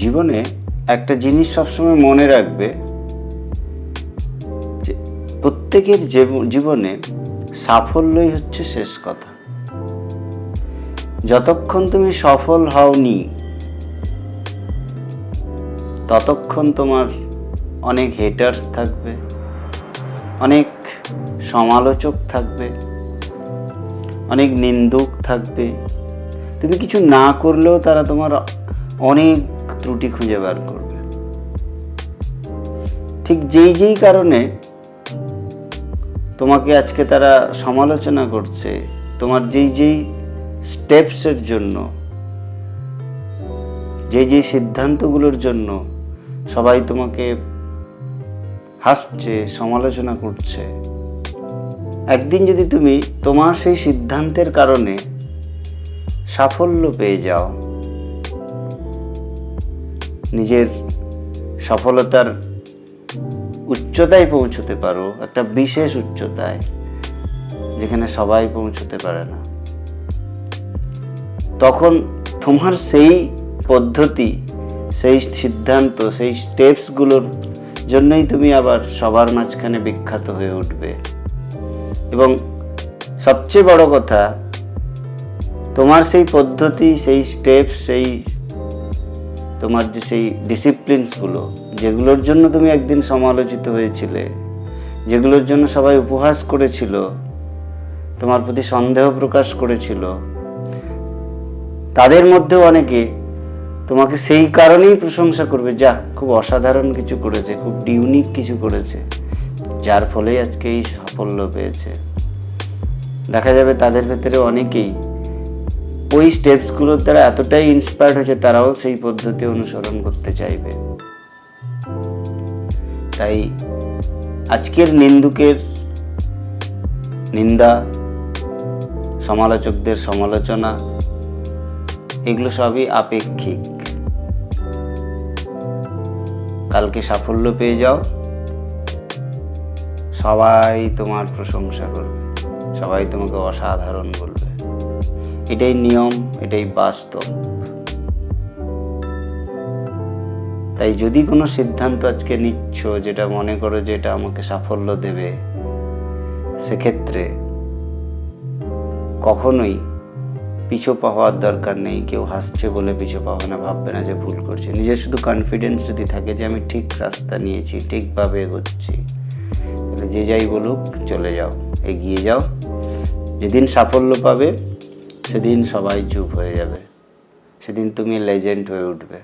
জীবনে একটা জিনিস সবসময় মনে রাখবে যে প্রত্যেকের জীবনে সাফল্যই হচ্ছে শেষ কথা। যতক্ষণ তুমি সফল হওনি ততক্ষণ তোমার অনেক হেটার্স থাকবে, অনেক সমালোচক থাকবে, অনেক নিন্দুক থাকবে। তুমি কিছু না করলেও তারা তোমার অনেক ত্রুটি খুঁজে বার করবে। ঠিক যেই কারণে তোমাকে আজকে তারা সমালোচনা করছে, তোমার যেই স্টেপসের জন্য, যেই সিদ্ধান্তগুলোর জন্য সবাই তোমাকে হাসছে, সমালোচনা করছে, একদিন যদি তুমি তোমার সেই সিদ্ধান্তের কারণে সাফল্য পেয়ে যাও, নিজের সফলতার উচ্চতায় পৌঁছতে পারো, একটা বিশেষ উচ্চতায় যেখানে সবাই পৌঁছতে পারে না, তখন তোমার সেই পদ্ধতি, সেই সিদ্ধান্ত, সেই স্টেপসগুলোর জন্যই তুমি আবার সবার মাঝখানে বিখ্যাত হয়ে উঠবে। এবং সবচেয়ে বড় কথা, তোমার সেই পদ্ধতি, সেই স্টেপস, সেই তোমার যে সেই ডিসিপ্লিনসগুলো, যেগুলোর জন্য তুমি একদিন সমালোচিত হয়েছিলে, যেগুলোর জন্য সবাই উপহাস করেছিল, তোমার প্রতি সন্দেহ প্রকাশ করেছিল, তাদের মধ্যেও অনেকে তোমাকে সেই কারণেই প্রশংসা করবে, যা খুব অসাধারণ কিছু করেছে, খুব ইউনিক কিছু করেছে, যার ফলেই আজকে এই সাফল্য পেয়েছে। দেখা যাবে তাদের ভেতরে অনেকেই ওই স্টেপসগুলোর দ্বারা এতটাই ইন্সপায়ার্ড হয়েছে, তারাও সেই পদ্ধতি অনুসরণ করতে চাইবে। তাই আজকের নিন্দুকের নিন্দা, সমালোচকদের সমালোচনা, এগুলো সবই আপেক্ষিক। কালকে সাফল্য পেয়ে যাও, সবাই তোমার প্রশংসা করবে, সবাই তোমাকে অসাধারণ বলবে। এটাই নিয়ম, এটাই বাস্তব। তাই যদি কোনো সিদ্ধান্ত আজকে নিচ্ছ, যেটা মনে করো যে এটা আমাকে সাফল্য দেবে, সেক্ষেত্রে কখনোই পিছু পাওয়ার দরকার নেই। কেউ হাসছে বলে পিছু পাবে না, ভাববে না যে ভুল করছে। নিজের শুধু কনফিডেন্স যদি থাকে যে আমি ঠিক রাস্তা নিয়েছি, ঠিকভাবে এগোচ্ছি, তাহলে যে যাই বলুক চলে যাও, এগিয়ে যাও। যেদিন সাফল্য পাবে সেদিন সবাই চুপ হয়ে যাবে, সেদিন তুমি লেজেন্ড হয়ে উঠবে।